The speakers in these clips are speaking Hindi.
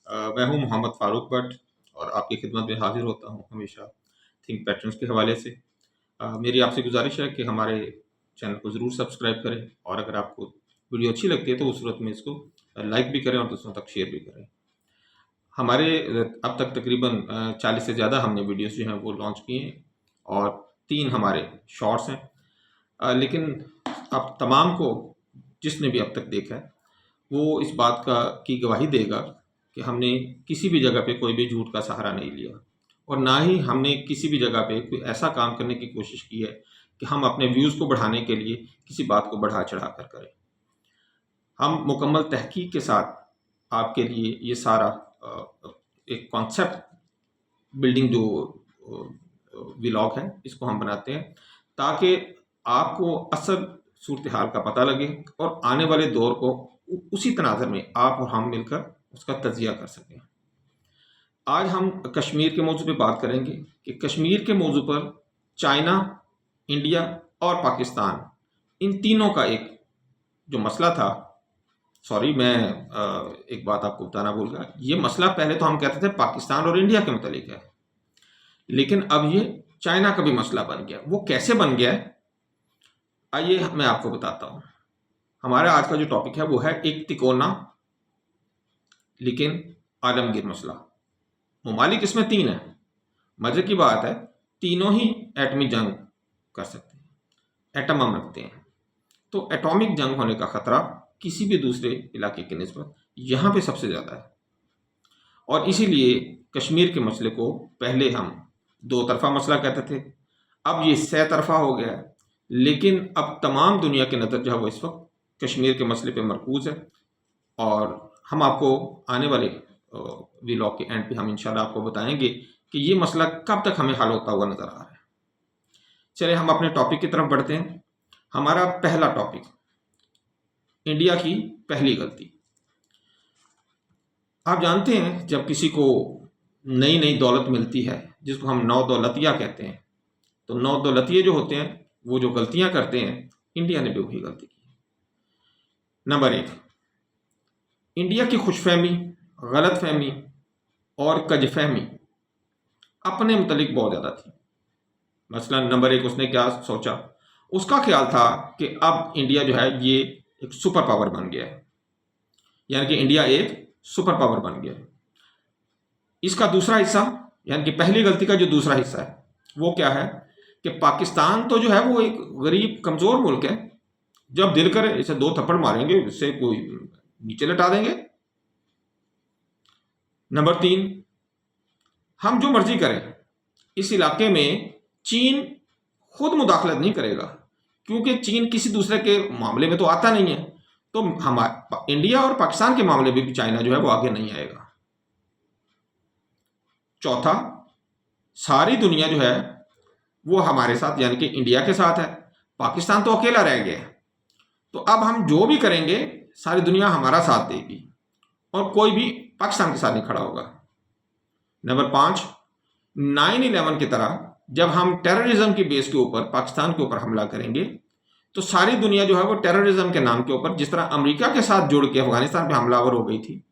मैं हूं मोहम्मद फ़ारूक भट्ट और आपकी खिदमत में हाज़िर होता हूं हमेशा थिंक पैटर्न्स के हवाले से। मेरी आपसे गुज़ारिश है कि हमारे चैनल को ज़रूर सब्सक्राइब करें और अगर आपको वीडियो अच्छी लगती है तो उस सूरत में इसको लाइक भी करें और दूसरों तक शेयर भी करें। हमारे अब तक तकरीबन 40 से ज़्यादा हमने वीडियोस जो हैं वो लॉन्च किए हैं और 3 हमारे शॉर्ट्स हैं। लेकिन अब तमाम को जिसने भी अब तक देखा है वो इस बात की गवाही देगा कि हमने किसी भी जगह पे कोई भी झूठ का सहारा नहीं लिया और ना ही हमने किसी भी जगह पे कोई ऐसा काम करने की कोशिश की है कि हम अपने व्यूज़ को बढ़ाने के लिए किसी बात को बढ़ा चढ़ा कर करें। हम मुकम्मल तहकीक के साथ आपके लिए ये सारा एक कॉन्सेप्ट बिल्डिंग जो व्लॉग है इसको हम बनाते हैं ताकि आपको असल सूरत हाल का पता लगे और आने वाले दौर को उसी तनाज़र में आप और हम मिलकर उसका तजिया कर सकें। आज हम कश्मीर के मौजू पे बात करेंगे कि कश्मीर के मौजू पर चाइना, इंडिया और पाकिस्तान इन तीनों का एक जो मसला था। सॉरी, मैं एक बात आपको बताना भूल गया। ये मसला पहले तो हम कहते थे पाकिस्तान और इंडिया के मुतालिक है, लेकिन अब ये चाइना का भी मसला बन गया। वो कैसे बन गया है आइए मैं आपको बताता हूँ। हमारा आज का जो टॉपिक है वो है एक तिकोना लेकिन आलमगीर मसला। ममालिक इसमें 3 है। मजे की बात है तीनों ही एटमी जंग कर सकते हैं, एटम हम रखते हैं, तो एटॉमिक जंग होने का खतरा किसी भी दूसरे इलाके की निस्बत यहाँ पे सबसे ज़्यादा है। और इसीलिए कश्मीर के मसले को पहले हम 2 तरफा मसला कहते थे, अब ये 6 तरफा हो गया है। लेकिन अब तमाम दुनिया की नज़र जो है वो इस वक्त कश्मीर के मसले पे मरकूज़ है और हम आपको आने वाले व्लॉग के एंड पे हम इंशाल्लाह आपको बताएंगे कि ये मसला कब तक हमें हल होता हुआ नज़र आ रहा है। चलिए हम अपने टॉपिक की तरफ बढ़ते हैं। हमारा पहला टॉपिक, इंडिया की पहली गलती। आप जानते हैं जब किसी को नई नई दौलत मिलती है जिसको हम नौ दौलतिया कहते हैं, तो नौ दौलतिये जो होते हैं वो जो गलतियां करते हैं, इंडिया ने भी वही गलती की। नंबर 1, इंडिया की खुशफहमी, गलतफहमी और कजफहमी अपने मुतलिक बहुत ज़्यादा थी। मसलन नंबर 1 उसने क्या सोचा, उसका ख्याल था कि अब इंडिया जो है ये एक सुपर पावर बन गया है, यानी कि इंडिया एक सुपर पावर बन गया है। इसका दूसरा हिस्सा यानी कि पहली गलती का जो दूसरा हिस्सा है वो क्या है कि पाकिस्तान तो जो है वो एक गरीब कमज़ोर मुल्क है, जब दिल करे इसे 2 थप्पड़ मारेंगे, इससे कोई नीचे लटा देंगे। नंबर 3, हम जो मर्जी करें इस इलाके में चीन खुद मुदाखलत नहीं करेगा, क्योंकि चीन किसी दूसरे के मामले में तो आता नहीं है, तो हमारा इंडिया और पाकिस्तान के मामले में भी चाइना जो है वो आगे नहीं आएगा। चौथा, सारी दुनिया जो है वो हमारे साथ यानी कि इंडिया के साथ है, पाकिस्तान तो अकेला रह गया है, तो अब हम जो भी करेंगे सारी दुनिया हमारा साथ देगी और कोई भी पाकिस्तान के साथ नहीं खड़ा होगा। नंबर 5, 9/11 की तरह जब हम टेररिज्म की बेस के ऊपर पाकिस्तान के ऊपर हमला करेंगे तो सारी दुनिया जो है वो टेररिज्म के नाम के ऊपर, जिस तरह अमेरिका के साथ जुड़ के अफगानिस्तान पे हमलावर हो गई थी,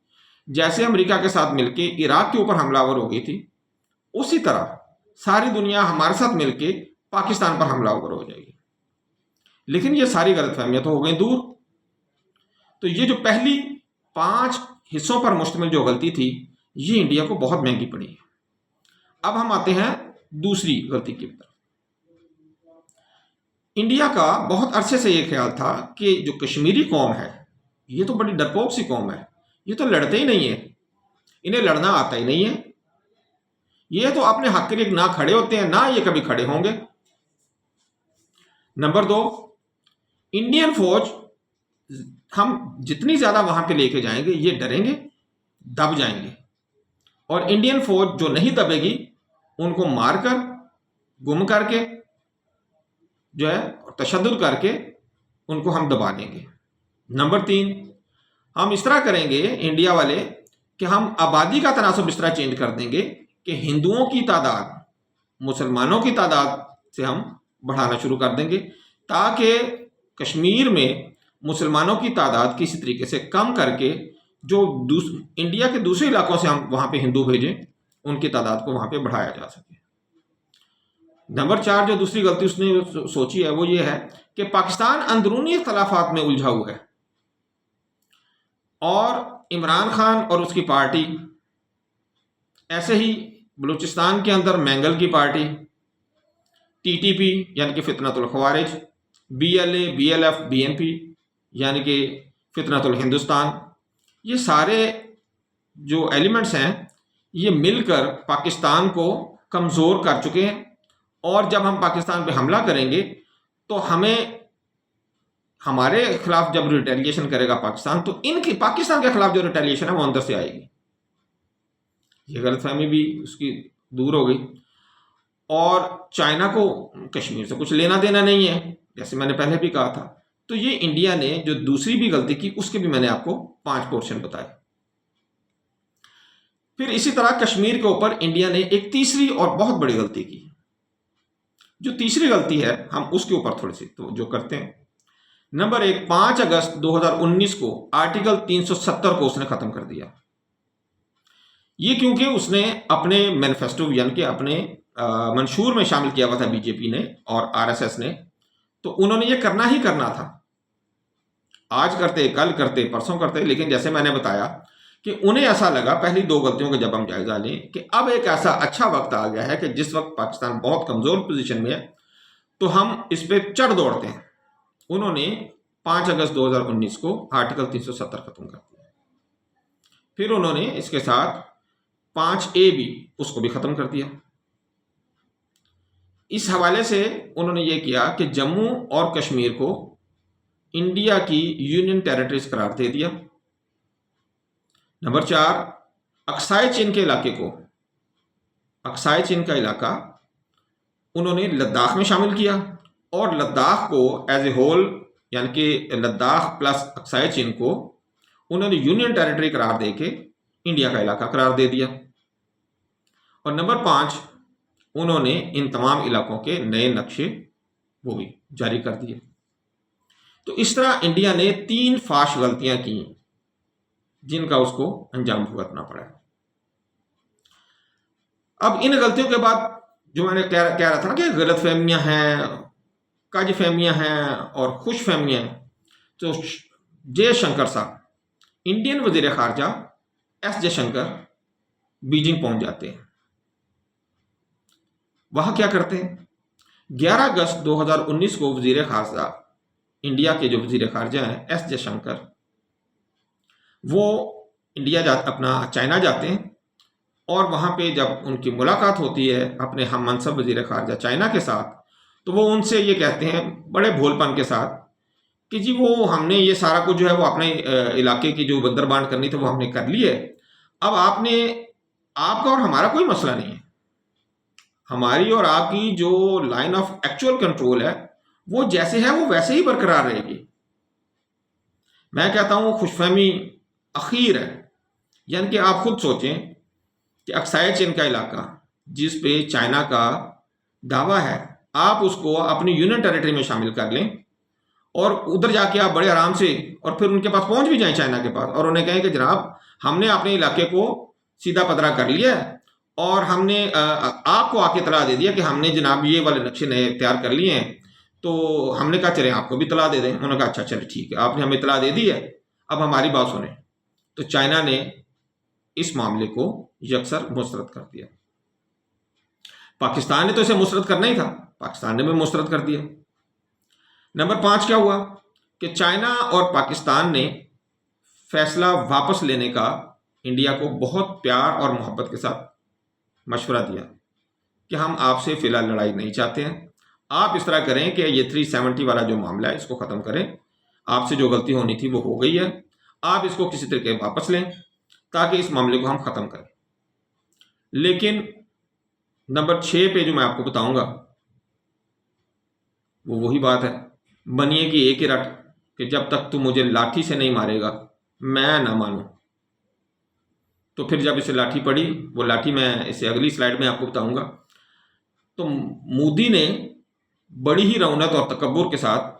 जैसे अमेरिका के साथ मिलके इराक के ऊपर हमलावर हो गई थी, उसी तरह सारी दुनिया हमारे साथ मिलके पाकिस्तान पर हमलावर हो जाएगी। लेकिन ये सारी गलतफहमियां तो हो गई दूर। तो ये जो पहली 5 हिस्सों पर मुश्तमिल जो गलती थी ये इंडिया को बहुत महंगी पड़ी। अब हम आते हैं दूसरी गलती की तरफ। इंडिया का बहुत अरसे से ये ख्याल था कि जो कश्मीरी कौम है ये तो बड़ी डरपोक सी कौम है, ये तो लड़ते ही नहीं है, इन्हें लड़ना आता ही नहीं है, ये तो अपने हक के लिए ना खड़े होते हैं, ना ये कभी खड़े होंगे। नंबर 2, इंडियन फौज हम जितनी ज्यादा वहां पे लेके जाएंगे ये डरेंगे, दब जाएंगे, और इंडियन फौज जो नहीं दबेगी उनको मारकर, गुम करके जो है तशद्दुद करके उनको हम दबा देंगे। नंबर 3, हम इस तरह करेंगे इंडिया वाले कि हम आबादी का तनासब इस तरह चेंज कर देंगे कि हिंदुओं की तादाद मुसलमानों की तादाद से हम बढ़ाना शुरू कर देंगे, ताकि कश्मीर में मुसलमानों की तादाद किसी तरीके से कम करके जो इंडिया के दूसरे इलाकों से हम वहां पे हिंदू भेजें, उनकी तादाद को वहां पे बढ़ाया जा सके। नंबर 4 जो दूसरी गलती उसने सोची है वो ये है कि पाकिस्तान अंदरूनी इख्तलाफात में उलझा हुआ है और इमरान खान और उसकी पार्टी, ऐसे ही बलूचिस्तान के अंदर मैंगल की पार्टी, टीटीपी यानी कि फितनतुल खवारिज, बीएलए, बीएलएफ, बीएनपी यानी कि फितनतुल हिंदुस्तान, ये सारे जो एलिमेंट्स हैं ये मिलकर पाकिस्तान को कमज़ोर कर चुके हैं। और जब हम पाकिस्तान पे हमला करेंगे तो हमारे खिलाफ जब रिटेलिएशन करेगा पाकिस्तान, तो इनकी पाकिस्तान के खिलाफ जो रिटेलिएशन है वो अंदर से आएगी। ये गलतफहमी भी उसकी दूर हो गई। और चाइना को कश्मीर से कुछ लेना देना नहीं है, जैसे मैंने पहले भी कहा था। तो ये इंडिया ने जो दूसरी भी गलती की उसके भी मैंने आपको 5 पोर्शन बताए। फिर इसी तरह कश्मीर के ऊपर इंडिया ने एक तीसरी और बहुत बड़ी गलती की। जो तीसरी गलती है हम उसके ऊपर थोड़ी सी तो जो करते हैं। नंबर 1, 5 अगस्त 2019 को आर्टिकल 370 को उसने खत्म कर दिया। ये क्योंकि उसने अपने मैनिफेस्टो यानी कि अपने मंशूर में शामिल किया हुआ था बीजेपी ने और आरएसएस ने, तो उन्होंने ये करना ही करना था। आज करते, कल करते, परसों करते, लेकिन जैसे मैंने बताया कि उन्हें ऐसा लगा पहली 2 गलतियों का जब हम जायजा लें कि अब एक ऐसा अच्छा वक्त आ गया है कि जिस वक्त पाकिस्तान बहुत कमजोर पोजीशन में है तो हम इस पर चढ़ दौड़ते हैं। उन्होंने 5 अगस्त 2019 को आर्टिकल 370 खत्म कर दिया। फिर उन्होंने इसके साथ 5A भी उसको भी खत्म कर दिया। इस हवाले से उन्होंने ये किया कि जम्मू और कश्मीर को इंडिया की यूनियन टेरिटरीज करार दे दिया। नंबर 4, अक्साई चीन के इलाके को, अक्साई चीन का इलाका उन्होंने लद्दाख में शामिल किया और लद्दाख को एज ए होल यानी कि लद्दाख प्लस अक्साई चीन को उन्होंने यूनियन टेरिटरी करार दे के इंडिया का इलाका करार दे दिया। और नंबर 5, उन्होंने इन तमाम इलाकों के नए नक्शे वो भी जारी कर दिए। तो इस तरह इंडिया ने 3 फाश गलतियां की जिनका उसको अंजाम भुगतना पड़ा। अब इन गलतियों के बाद जो मैंने कह रहा था ना कि गलत फहमियां हैं, काज फहमियां हैं और खुश फहमियां हैं, तो जयशंकर साहब, इंडियन वजीर खारजा एस जयशंकर बीजिंग पहुंच जाते हैं। वहां क्या करते हैं? 11 अगस्त 2019 को वजीर खारजा, इंडिया के जो वजीर खारजा हैं एस जयशंकर, वो अपना चाइना जाते हैं और वहाँ पे जब उनकी मुलाकात होती है अपने हम मनसब वजीर खारजा चाइना के साथ, तो वो उनसे ये कहते हैं बड़े भोलपन के साथ कि जी वो हमने ये सारा कुछ जो है वो अपने इलाके की जो बंदरबांट करनी थी वो हमने कर ली है। अब आपका और हमारा कोई मसला नहीं है। हमारी और आपकी जो लाइन ऑफ एक्चुअल कंट्रोल है वो जैसे है वो वैसे ही बरकरार रहेगी। मैं कहता हूँ खुशफहमी अखीर है। यानी कि आप खुद सोचें कि अक्साई चीन का इलाका जिस पे चाइना का दावा है, आप उसको अपनी यूनियन टेरिटरी में शामिल कर लें और उधर जाके आप बड़े आराम से और फिर उनके पास पहुंच भी जाएं चाइना के पास और उन्हें कहें कि जनाब हमने अपने इलाके को सीधा पदरा कर लिया है और हमने आपको आके इतला दे दिया कि हमने जनाब ये वाले नक्शे नए तैयार कर लिए हैं, तो हमने कहा चले आपको भी इतला दे दें। उन्होंने कहा अच्छा चले ठीक है, आपने हमें इतला दे दी है, अब हमारी बात सुने। तो चाइना ने इस मामले को यकसर मुस्तरद कर दिया। पाकिस्तान ने तो इसे मुस्तरद करना ही था, पाकिस्तान ने भी मुस्तरद कर दिया। नंबर 5 क्या हुआ कि चाइना और पाकिस्तान ने फैसला वापस लेने का इंडिया को बहुत प्यार और मोहब्बत के साथ मशवरा दिया कि हम आपसे फिलहाल लड़ाई नहीं चाहते हैं, आप इस तरह करें कि ये 370 वाला जो मामला है इसको ख़त्म करें, आपसे जो गलती होनी थी वो हो गई है, आप इसको किसी तरीके वापस लें ताकि इस मामले को हम ख़त्म करें। लेकिन नंबर 6 पे जो मैं आपको बताऊंगा वो वही बात है, बनिए कि एक ही रट कि जब तक तू मुझे लाठी से नहीं मारेगा मैं ना मानूं। तो फिर जब इसे लाठी पड़ी, वो लाठी मैं इसे अगली स्लाइड में आपको बताऊंगा, तो मोदी ने बड़ी ही रौनक और तकब्बुर के साथ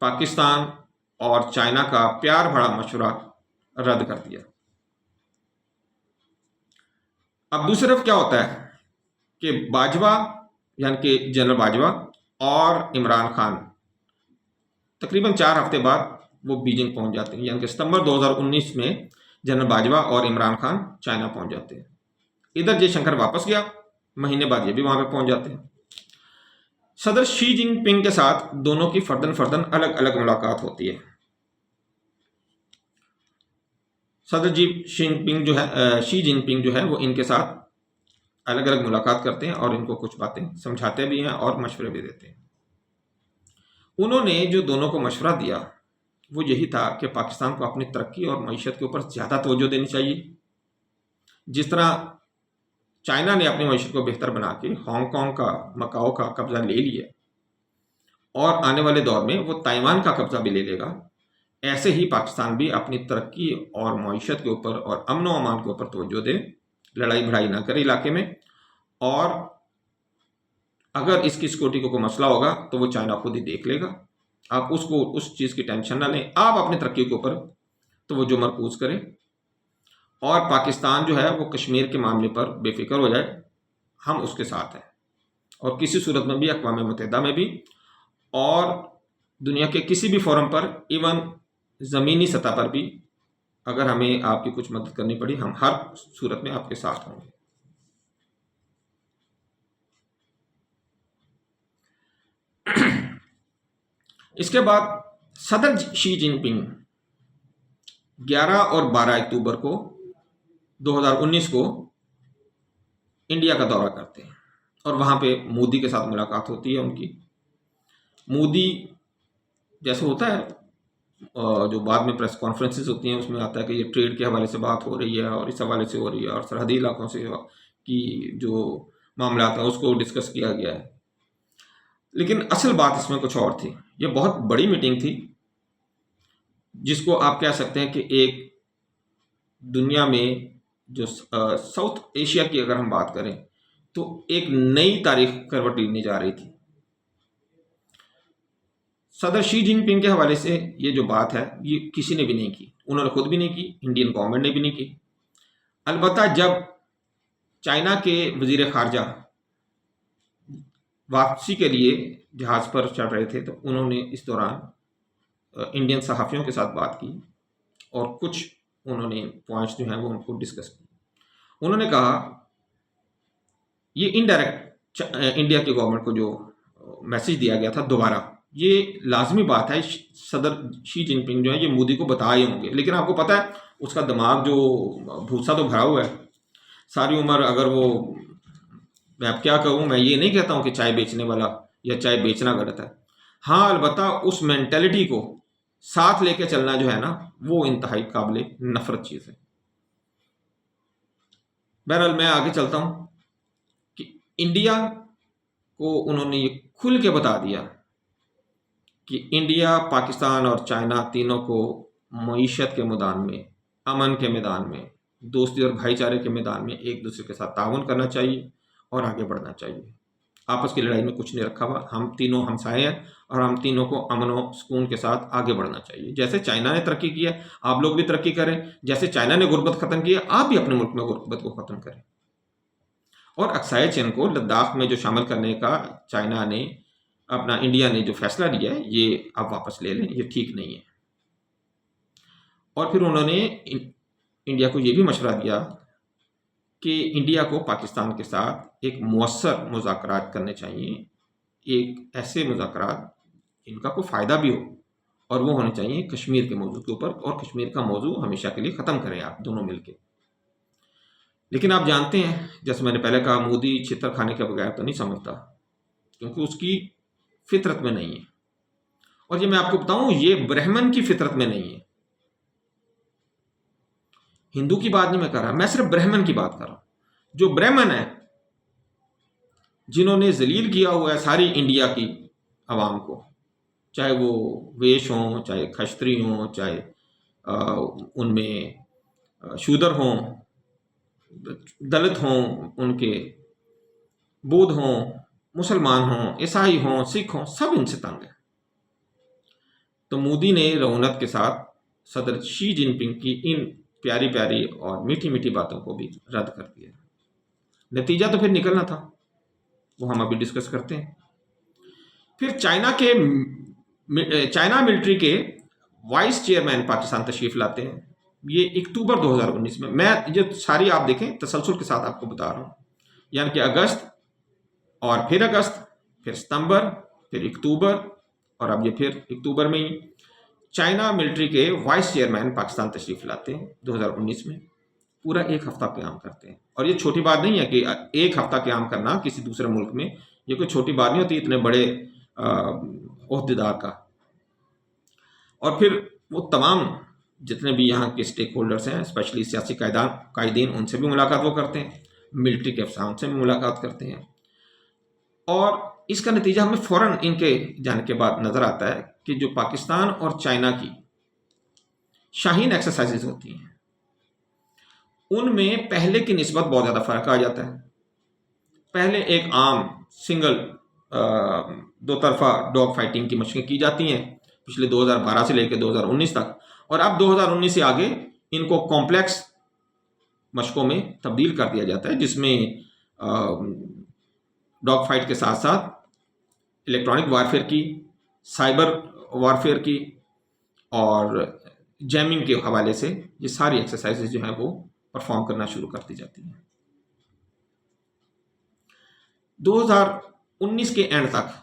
पाकिस्तान और चाइना का प्यार भरा मशवरा रद्द कर दिया। अब दूसरी तरफ क्या होता है कि बाजवा यानी कि जनरल बाजवा और इमरान खान तकरीबन 4 हफ्ते बाद वो बीजिंग पहुंच जाते हैं, यानी कि सितंबर 2019 में जनरल बाजवा और इमरान खान चाइना पहुंच जाते हैं। इधर जयशंकर वापस गया, महीने बाद ये भी वहां पे पहुंच जाते हैं। सदर शी जिनपिंग के साथ दोनों की फर्दन फर्दन अलग अलग मुलाकात होती है। सदर शी जिनपिंग जो है वो इनके साथ अलग अलग मुलाकात करते हैं और इनको कुछ बातें समझाते भी हैं और मशवरे भी देते हैं। उन्होंने जो दोनों को मशवरा दिया वो यही था कि पाकिस्तान को अपनी तरक्की और मईशत के ऊपर ज़्यादा तवज्जो देनी चाहिए। जिस तरह चाइना ने अपनी मईशत को बेहतर बना के हांगकांग का, मकाओ का कब्जा ले लिया और आने वाले दौर में वो ताइवान का कब्जा भी ले लेगा, ऐसे ही पाकिस्तान भी अपनी तरक्की और मईशत के ऊपर और अमन व अमान के ऊपर तवज्जो दे, लड़ाई भड़ाई ना करे इलाके में, और अगर इसकी सिक्योरिटी को कोई मसला होगा तो वो चाइना खुद ही देख लेगा। आप उसको उस चीज़ की टेंशन ना लें, आप अपनी तरक्की के ऊपर तवज्जो मरकूज करें और पाकिस्तान जो है वो कश्मीर के मामले पर बेफिक्र हो जाए, हम उसके साथ हैं। और किसी सूरत में भी अक़वाम मुत्तहिदा में भी और दुनिया के किसी भी फोरम पर, इवन ज़मीनी सतह पर भी अगर हमें आपकी कुछ मदद करनी पड़ी, हम हर सूरत में आपके साथ होंगे। इसके बाद सदर शी जिनपिंग 11 और 12 अक्टूबर को 2019 को इंडिया का दौरा करते हैं और वहाँ पे मोदी के साथ मुलाकात होती है उनकी। मोदी जैसे होता है जो बाद में प्रेस कॉन्फ्रेंसेस होती हैं उसमें आता है कि ये ट्रेड के हवाले से बात हो रही है और इस हवाले से हो रही है और सरहदी इलाकों से की जो मामला आता है उसको डिस्कस किया गया है। लेकिन असल बात इसमें कुछ और थी। ये बहुत बड़ी मीटिंग थी जिसको आप कह सकते हैं कि एक दुनिया में जो साउथ एशिया की अगर हम बात करें तो एक नई तारीख करवट लेने जा रही थी। सदर शी जिनपिंग के हवाले से ये जो बात है ये किसी ने भी नहीं की, उन्होंने खुद भी नहीं की, इंडियन गवर्नमेंट ने भी नहीं की। अलबत्ता जब चाइना के वजीर खारजा वापसी के लिए जहाज़ पर चढ़ रहे थे तो उन्होंने इस दौरान इंडियन सहाफ़ियों के साथ बात की और कुछ उन्होंने पॉइंट्स जो हैं वो उनको डिस्कस किए। उन्होंने कहा ये इनडायरेक्ट इंडिया की गवर्नमेंट को जो मैसेज दिया गया था दोबारा, ये लाजमी बात है, सदर शी जिनपिंग जो है ये मोदी को बताए होंगे, लेकिन आपको पता है उसका दिमाग जो भूसा तो भरा हुआ है सारी उम्र। अगर वो, मैं अब क्या कहूँ, मैं ये नहीं कहता हूँ कि चाय बेचने वाला या चाय बेचना गलत है, हाँ अलबत्ता उस मेंटेलिटी को साथ लेके चलना जो है ना वो इंतहाई काबिल नफरत चीज़ है। बहरहाल मैं आगे चलता हूँ कि इंडिया को उन्होंने ये खुल के बता दिया कि इंडिया, पाकिस्तान और चाइना तीनों को मईशत के मैदान में, अमन के मैदान में, दोस्ती और भाईचारे के मैदान में एक दूसरे के साथ ताउन करना चाहिए और आगे बढ़ना चाहिए। आपस की लड़ाई में कुछ नहीं रखा हुआ, हम तीनों हमसाए हैं और हम तीनों को अमन और सुकून के साथ आगे बढ़ना चाहिए। जैसे चाइना ने तरक्की की है आप लोग भी तरक्की करें, जैसे चाइना ने गुर्बत ख़त्म की है आप भी अपने मुल्क में गुर्बत को ख़त्म करें। और अक्साई चीन को लद्दाख में जो शामिल करने का चाइना ने इंडिया ने जो फैसला लिया है ये आप वापस ले लें, ये ठीक नहीं है। और फिर उन्होंने इंडिया को ये भी मशवरा दिया कि इंडिया को पाकिस्तान के साथ एक मौसर मुज़ाकरात करने चाहिए, एक ऐसे मुज़ाकरात जिनका कोई फ़ायदा भी हो, और वो होने चाहिए कश्मीर के मौजू के ऊपर, और कश्मीर का मौजू हमेशा के लिए ख़त्म करें आप दोनों मिलके। लेकिन आप जानते हैं जैसे मैंने पहले कहा, मोदी छितर खाने के बगैर तो नहीं समझता, क्योंकि उसकी फितरत में नहीं है। और ये मैं आपको बताऊं, ये ब्राह्मण की फितरत में नहीं है। हिंदू की बात नहीं मैं कर रहा, मैं सिर्फ ब्राह्मण की बात कर रहा हूं। जो ब्राह्मण है, जिन्होंने जलील किया हुआ है सारी इंडिया की आवाम को, चाहे वो वेश हों, चाहे खश्तरी हों, चाहे उनमें शूदर हों, दलित हों, उनके बौद्ध हों, मुसलमान हों, ईसाई हों, सिख हों, सब इनसे तंग है। तो मोदी ने रऊनत के साथ सदर शी जिनपिंग की इन प्यारी प्यारी और मीठी मीठी बातों को भी रद्द कर दिया। नतीजा तो फिर निकलना था, वो हम अभी डिस्कस करते हैं। फिर चाइना मिलिट्री के वाइस चेयरमैन पाकिस्तान तशरीफ लाते हैं, ये अक्टूबर 2019 में। मैं ये सारी आप देखें तसलसल के साथ आपको बता रहा हूँ, यानी कि अगस्त और फिर अगस्त, फिर सितंबर, फिर अक्टूबर, और अब ये फिर अक्टूबर में ही चाइना मिलिट्री के वाइस चेयरमैन पाकिस्तान तशरीफ लाते हैं 2019 में। पूरा एक हफ्ता क्याम करते हैं, और ये छोटी बात नहीं है कि एक हफ्ता क्याम करना किसी दूसरे मुल्क में, ये कोई छोटी बात नहीं होती इतने बड़े ओहदेदार का। और फिर वो तमाम जितने भी यहाँ के स्टेक होल्डर्स हैं, स्पेशली सियासी कायदीन, उनसे भी मुलाकात वो करते हैं, मिलिट्री के अफसरान से भी मुलाकात करते हैं। और इसका नतीजा हमें फ़ौरन इनके जाने के बाद नज़र आता है कि जो पाकिस्तान और चाइना की शाहीन एक्सरसाइजेज होती हैं, उनमें पहले की निस्बत बहुत ज़्यादा फ़र्क आ जाता है। पहले एक आम सिंगल दो तरफा डॉग फाइटिंग की मशकें की जाती हैं पिछले 2012 से लेकर 2019 तक, और अब 2019 से आगे इनको कॉम्प्लेक्स मशकों में तब्दील कर दिया जाता है, जिसमें डॉग फाइट के साथ साथ इलेक्ट्रॉनिक वारफेयर की, साइबर वारफेयर की और जैमिंग के हवाले से ये सारी एक्सरसाइजेज जो हैं वो परफॉर्म करना शुरू कर दी जाती हैं। 2019 के एंड तक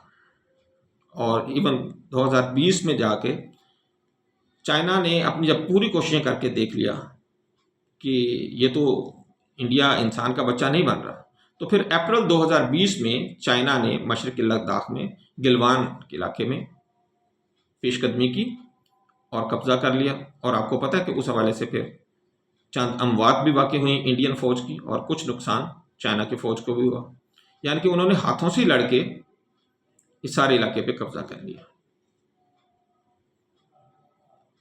और इवन 2020 में जाके चाइना ने अपनी जब पूरी कोशिशें करके देख लिया कि ये तो इंडिया इंसान का बच्चा नहीं बन रहा, तो फिर अप्रैल 2020 में चाइना ने मशरक़ी लद्दाख में गिलवान के इलाके में पेशकदमी की और कब्जा कर लिया। और आपको पता है कि उस हवाले से फिर चंद अमवात भी वाक़ई हुई इंडियन फ़ौज की, और कुछ नुकसान चाइना की फ़ौज को भी हुआ, यानी कि उन्होंने हाथों से लड़के इस सारे इलाके पे कब्जा कर लिया।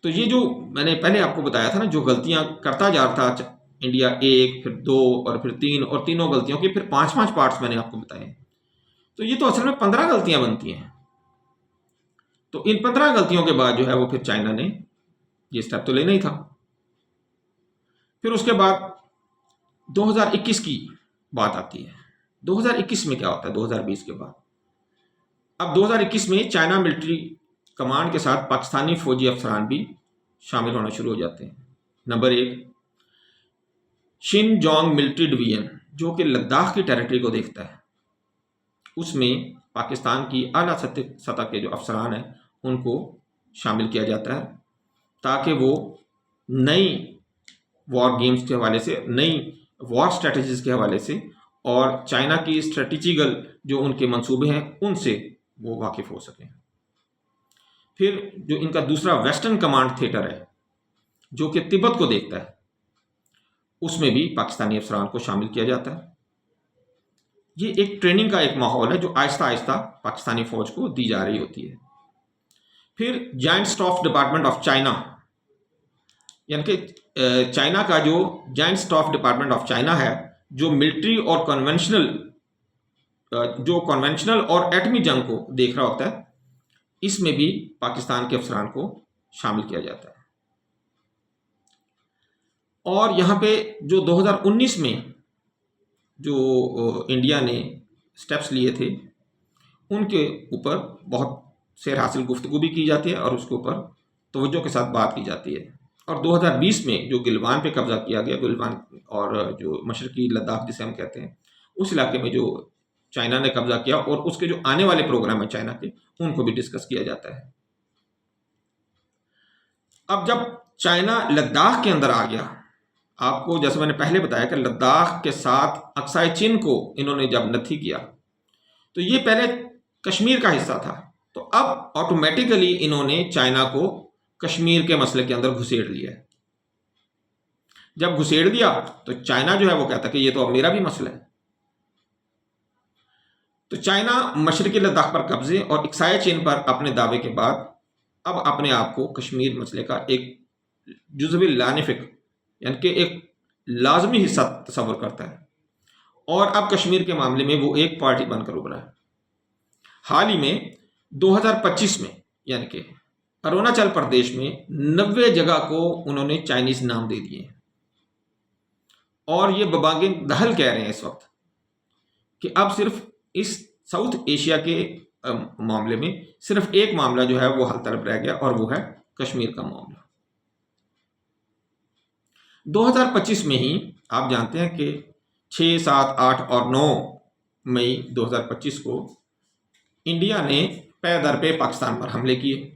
तो ये जो मैंने पहले आपको बताया था ना, जो गलतियां करता जा रहा था इंडिया, 1 फिर 2 और फिर 3, और तीनों गलतियों के फिर 5-5 पार्ट्स मैंने आपको बताए, तो ये तो असल में 15 गलतियां बनती हैं। तो इन 15 गलतियों के बाद जो है वो फिर चाइना ने ये स्टेप तो लेना ही था। फिर उसके बाद 2021 की बात आती है। 2021 में क्या होता है 2020 के बाद? अब 2021 में चाइना मिलिट्री कमांड के साथ पाकिस्तानी फौजी अफसरान भी शामिल होना शुरू हो जाते हैं। नंबर 1, शिनजोंग मिलिट्री डिवीजन, जो कि लद्दाख की टेरिटरी को देखता है, उसमें पाकिस्तान की आला सतह के जो अफसरान हैं उनको शामिल किया जाता है, ताकि वो नई वॉर गेम्स के हवाले से, नई वॉर स्ट्रेटजीज के हवाले से और चाइना की स्ट्रेटेजिकल जो उनके मंसूबे हैं उनसे वो वाकिफ़ हो सकें। फिर जो इनका दूसरा वेस्टर्न कमांड थिएटर है, जो कि तिब्बत को देखता है, उसमें भी पाकिस्तानी अफसरान को शामिल किया जाता है। ये एक ट्रेनिंग का एक माहौल है जो आहिस्ता आहिस्ता पाकिस्तानी फ़ौज को दी जा रही होती है। फिर joint staff department of China, यानी कि चाइना का जो joint staff department of China है, जो मिलिट्री और कन्वेंशनल और एटमी जंग को देख रहा होता है, इसमें भी पाकिस्तान के अफसरान को शामिल किया जाता है। और यहाँ पे जो 2019 में जो इंडिया ने स्टेप्स लिए थे, उनके ऊपर बहुत सेर हासिल गुफ्तगू भी की जाती है और उसके ऊपर तवज्जो के साथ बात की जाती है। और 2020 में जो गिलवान पे कब्जा किया गया, गिलवान और जो मशरकी लद्दाख जिसे हम कहते हैं, उस इलाके में जो चाइना ने कब्जा किया और उसके जो आने वाले प्रोग्राम है चाइना के, उनको भी डिस्कस किया जाता है। अब जब चाइना लद्दाख के अंदर आ गया, आपको जैसे मैंने पहले बताया कि लद्दाख के साथ अक्साई चीन को इन्होंने जब नथी किया, तो ये पहले कश्मीर का हिस्सा था, तो अब ऑटोमेटिकली इन्होंने चाइना को कश्मीर के मसले के अंदर घुसेड़ लिया। जब घुसेड़ दिया तो चाइना जो है वो कहता कि ये तो अब मेरा भी मसला है। तो चाइना मशरकी लद्दाख पर कब्जे और अक्साई चीन पर अपने दावे के बाद अब अपने आप को कश्मीर मसले का एक जुज़वी लानिफिक, यानी कि एक लाजमी हिस्सा तस्वर करता है, और अब कश्मीर के मामले में वो एक पार्टी बनकर उभरा है। हाल ही में 2025 में, यानी कि अरुणाचल प्रदेश में 90 जगह को उन्होंने चाइनीज नाम दे दिए और ये बबागिन दहल कह रहे हैं इस वक्त कि अब सिर्फ इस साउथ एशिया के मामले में सिर्फ एक मामला जो है वो हल तलब रह गया और वो है कश्मीर का मामला। 2025 में ही आप जानते हैं कि 6, 7, 8 और 9 मई 2025 को इंडिया ने पे दर पे पाकिस्तान पर हमले किए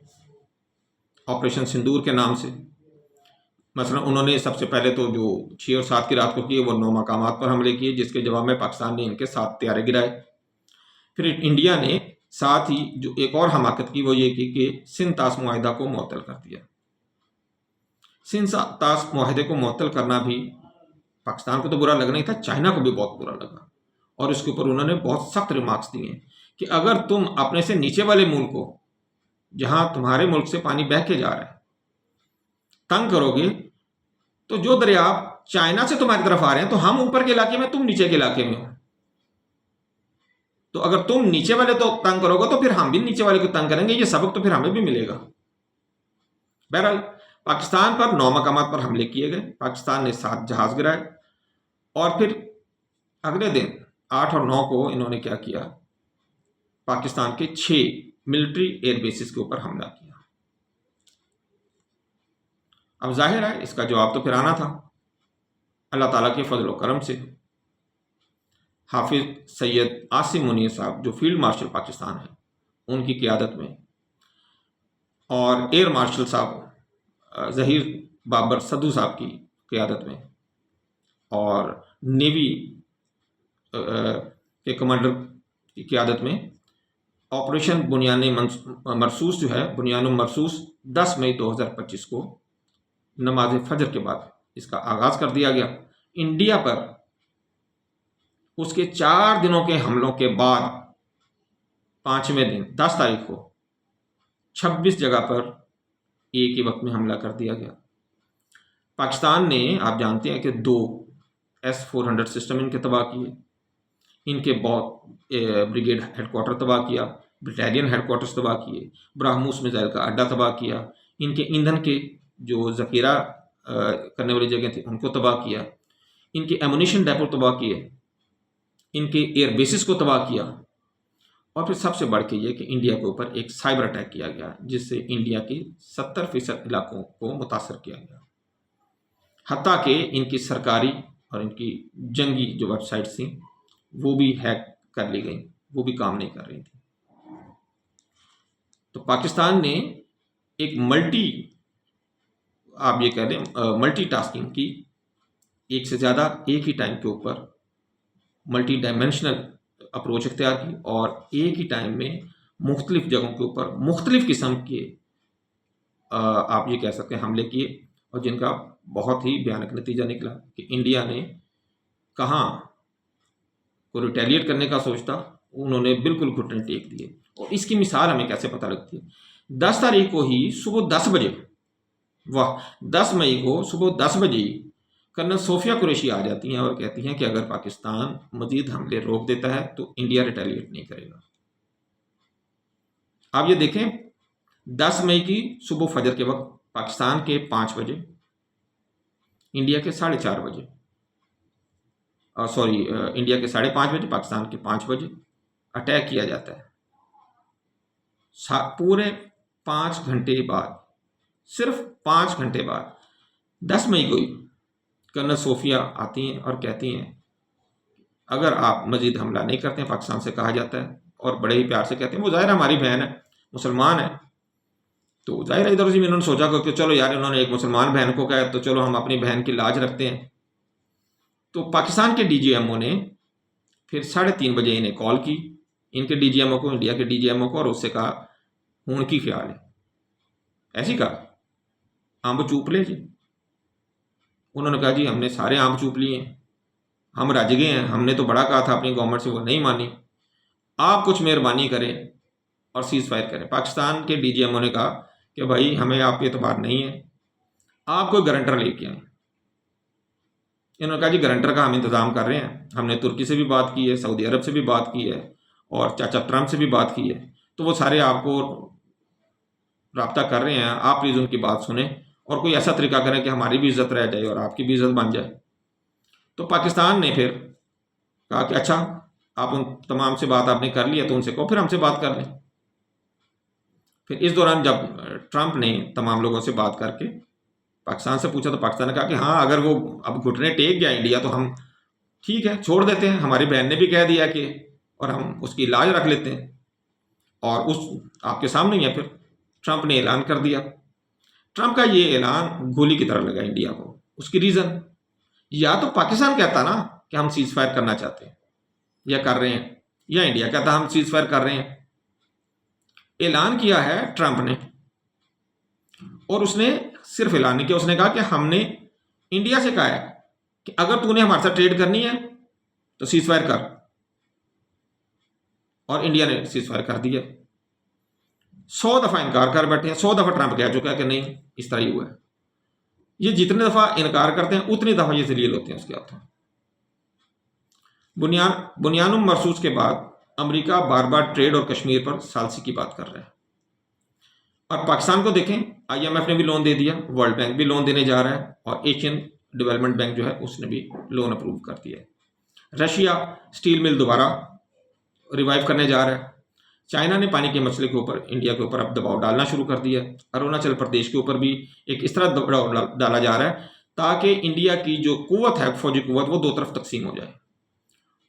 ऑपरेशन सिंदूर के नाम से। मसलन उन्होंने सबसे पहले तो जो 6 और 7 की रात को किए वो 9 मकामात पर हमले किए, जिसके जवाब में पाकिस्तान ने इनके 7 त्यारे गिराए। फिर इंडिया ने साथ ही जो एक और हमाकत की वो ये की कि सिंध ताश मुआहिदा को मुअत्तल कर दिया। सिंध ताश मुआहिदे को मुअत्तल करना भी पाकिस्तान को तो बुरा लगना ही था, चाइना को भी बहुत बुरा लगा और उसके ऊपर उन्होंने बहुत सख्त रिमार्क्स दिए कि अगर तुम अपने से नीचे वाले मुल्क को, जहां तुम्हारे मुल्क से पानी बह के जा रहा है, तंग करोगे तो जो दरिया चाइना से तुम्हारी तरफ आ रहे हैं तो हम ऊपर के इलाके में, तुम नीचे के इलाके में हो, तो अगर तुम नीचे वाले तो तंग करोगे तो फिर हम भी नीचे वाले को तंग करेंगे, ये सबक तो फिर हमें भी मिलेगा। बहरहाल पाकिस्तान पर 9 मकामात पर हमले किए गए, पाकिस्तान ने 7 जहाज गिराए और फिर अगले दिन 8 और 9 को इन्होंने क्या किया, पाकिस्तान के 6 मिलिट्री एयर बेसिस के ऊपर हमला किया। अब जाहिर है इसका जवाब तो फिर आना था अल्लाह ताला के फजल करम से। हाफिज सैयद आसिम मुनीर साहब जो फील्ड मार्शल पाकिस्तान है उनकी क़ियादत में, और एयर मार्शल साहब ज़हीर बाबर सद्दू साहब की क़ियादत में, और नेवी के कमांडर की क़ियादत में ऑपरेशन बुनियान मरसूस जो है, बुनियान मरसूस 10 मई 2025 को नमाज फजर के बाद इसका आगाज़ कर दिया गया। इंडिया पर उसके 4 दिनों के हमलों के बाद 5वें दिन 10 तारीख को 26 जगह पर एक ही वक्त में हमला कर दिया गया। पाकिस्तान ने, आप जानते हैं कि 2 S-400 सिस्टम इनके तबाह किए, इनके बहुत ब्रिगेड हेडक्वार्टर तबाह किया, बटालियन हेडक्वार्टर्स तबाह किए, ब्राह्मोस मिसाइल का अड्डा तबाह किया, इनके ईंधन के जो ज़ख़ीरा करने वाली जगह थी उनको तबाह किया, इनके एमुनिशन डेपो तबाह किए, इनके एयर बेसिस को तबाह किया, और फिर सबसे बढ़ के ये कि इंडिया के ऊपर एक साइबर अटैक किया गया जिससे इंडिया के 70% इलाकों को मुतासर किया गया। हत्ता कि इनकी सरकारी और इनकी जंगी जो वेबसाइट्स थी वो भी हैक कर ली गई, वो भी काम नहीं कर रही थी। तो पाकिस्तान ने एक आप ये कह दें मल्टीटास्किंग की, एक से ज़्यादा एक ही टाइम के ऊपर मल्टी डायमेंशनल अप्रोच इख्तियार की और एक ही टाइम में मुख्तलिफ जगहों के ऊपर मुख्तलिफ किस्म के आप ये कह सकते हैं हमले किए, और जिनका बहुत ही भयानक नतीजा निकला कि इंडिया ने कहाँ को रिटेलिएट करने का सोचता, उन्होंने बिल्कुल घुटने टेक दिए। और इसकी मिसाल हमें कैसे पता लगती है, 10 तारीख को ही सुबह 10 बजे, 10 मई को सुबह 10 बजे कर्नल सोफिया कुरैशी आ जाती हैं और कहती हैं कि अगर पाकिस्तान मजीद हमले रोक देता है तो इंडिया रिटेलिएट नहीं करेगा। आप ये देखें, 10 मई की सुबह फजर के वक्त पाकिस्तान के 5 बजे, इंडिया के 4:30 बजे, इंडिया के 5:30 बजे, पाकिस्तान के 5 बजे अटैक किया जाता है। पूरे 5 घंटे बाद, सिर्फ 5 घंटे बाद 10 मई को ही कर्नल सोफिया आती हैं और कहती हैं अगर आप मजीद हमला नहीं करते हैं, पाकिस्तान से कहा जाता है, और बड़े ही प्यार से कहते हैं, वो ज़ाहिर हमारी बहन है, मुसलमान है, तो ज़ाहिर है इधर से इन्होंने सोचा कि चलो यार, इन्होंने एक मुसलमान बहन को कहा तो चलो हम अपनी बहन की लाज रखते हैं। तो पाकिस्तान के DGMO ने फिर 3:30 बजे इन्हें कॉल की, इनके DGMO को, इंडिया के DGMO को, और उससे कहा खून की ख्याल है, ऐसी कहा आंब चूप ले जी। उन्होंने कहा जी हमने सारे आम चूप लिए हैं, हम रज गए हैं, हमने तो बड़ा कहा था अपनी गवर्नमेंट से, वो नहीं मानी, आप कुछ मेहरबानी करें और सीज़ फायर करें। पाकिस्तान के DGMO ने कहा कि भाई हमें आप पे एतबार नहीं है, आप कोई गारंटर लेके आए। इन्होंने कहा जी गारंटर का हम इंतज़ाम कर रहे हैं, हमने तुर्की से भी बात की है, सऊदी अरब से भी बात की है, और चाचा ट्रंप से भी बात की है, तो वो सारे आपको रब्ता कर रहे हैं, आप प्लीज़ उनकी बात सुने और कोई ऐसा तरीका करें कि हमारी भी इज़्ज़त रह जाए और आपकी भी इज़्ज़त बन जाए। तो पाकिस्तान ने फिर कहा कि अच्छा, आप उन तमाम से बात आपने कर ली है तो उनसे कहो फिर हमसे बात कर लें। फिर इस दौरान जब ट्रंप ने तमाम लोगों से बात करके पाकिस्तान से पूछा तो पाकिस्तान ने कहा कि हाँ, अगर वो अब घुटने टेक गया इंडिया तो हम ठीक है छोड़ देते हैं, हमारी बहन ने भी कह दिया कि, और हम उसकी लाज रख लेते हैं। और उस आपके सामने ही है, फिर ट्रंप ने ऐलान कर दिया। ट्रंप का ये ऐलान गोली की तरह लगा इंडिया को। उसकी रीज़न, या तो पाकिस्तान कहता ना कि हम सीज फायर करना चाहते हैं या कर रहे हैं, या इंडिया कहता हम सीज फायर कर रहे हैं। ऐलान किया है ट्रंप ने, और उसने सिर्फ ऐलान नहीं किया, उसने कहा कि हमने इंडिया से कहा है कि अगर तूने हमारे साथ ट्रेड करनी है तो सीज फायर कर, और इंडिया ने सीज फायर कर दिया। 100 दफा इनकार कर बैठे हैं, 100 दफा ट्रंप कह चुका है कि नहीं इस तरह ही हुआ है। ये जितने दफा इनकार करते हैं उतनी दफा ये जलील होते हैं उसके हाथों। बुनियानुम मरसूस के बाद अमेरिका बार बार ट्रेड और कश्मीर पर सालसी की बात कर रहा है। और पाकिस्तान को देखें, IMF ने भी लोन दे दिया, वर्ल्ड बैंक भी लोन देने जा रहा है, और एशियन डेवलपमेंट बैंक जो है उसने भी लोन अप्रूव कर दिया है। रशिया स्टील मिल दोबारा रिवाइव करने जा रहा है। चाइना ने पानी के मसले के ऊपर इंडिया के ऊपर अब दबाव डालना शुरू कर दिया है। अरुणाचल प्रदेश के ऊपर भी एक इस तरह दबाव डाला जा रहा है ताकि इंडिया की जो कुव्वत है, फौजी कुव्वत, वो दो तरफ तकसीम हो जाए,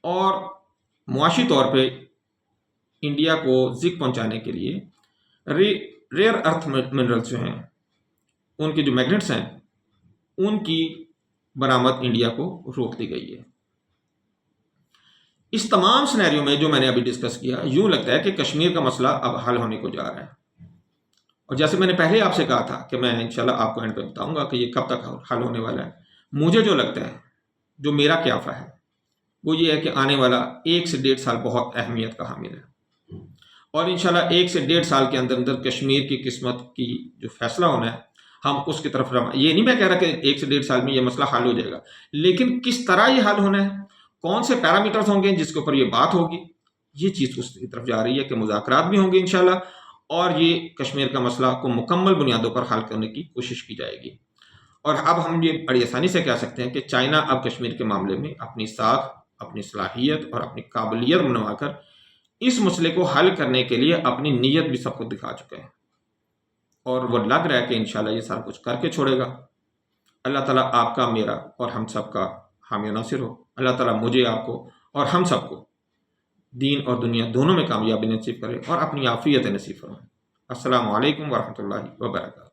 और मुआशी तौर पे इंडिया को जिक पहुंचाने के लिए रेयर अर्थ मिनरल्स जो हैं, उनके जो मैग्नेट्स हैं, उनकी बरामद इंडिया को रोक दी गई है। इस तमाम सिनेरियो में जो मैंने अभी डिस्कस किया, यूं लगता है कि कश्मीर का मसला अब हल होने को जा रहा है। और जैसे मैंने पहले आपसे कहा था कि मैं इंशाल्लाह आपको एंड पे बताऊंगा कि ये कब तक हल होने वाला है। मुझे जो लगता है, जो मेरा क्याफा है, वो ये है कि आने वाला 1 से 1.5 साल बहुत अहमियत का हामिल है, और इंशाल्लाह 1 से 1.5 साल के अंदर अंदर कश्मीर की किस्मत की जो फैसला होना है, हम उसकी तरफ ये नहीं मैं कह रहा कि 1 से 1.5 साल में ये मसला हल हो जाएगा, लेकिन किस तरह ये हल होना है, कौन से पैरामीटर्स होंगे जिसके ऊपर ये बात होगी, ये चीज़ उसकी तरफ जा रही है कि मुज़ाकरात भी होंगे इंशाल्लाह, और ये कश्मीर का मसला को मुकम्मल बुनियादों पर हल करने की कोशिश की जाएगी। और अब हम ये बड़ी आसानी से कह सकते हैं कि चाइना अब कश्मीर के मामले में अपनी साख, अपनी सलाहियत और अपनी काबिलियत बनवाकर इस मसले को हल करने के लिए अपनी नीयत भी सबको दिखा चुका है, और वो लग रहा है कि इंशाल्लाह ये सारा कुछ करके छोड़ेगा। अल्लाह ताला आपका, मेरा और हम सब का हामी नासिर हो। अल्लाह ताला मुझे, आपको और हम सबको दीन और दुनिया दोनों में कामयाबी नसीब करे और अपनी आफियत नसीब फरमाए। अस्सलामु अलैकुम वरहमतुल्लाहि वबरकातुहू।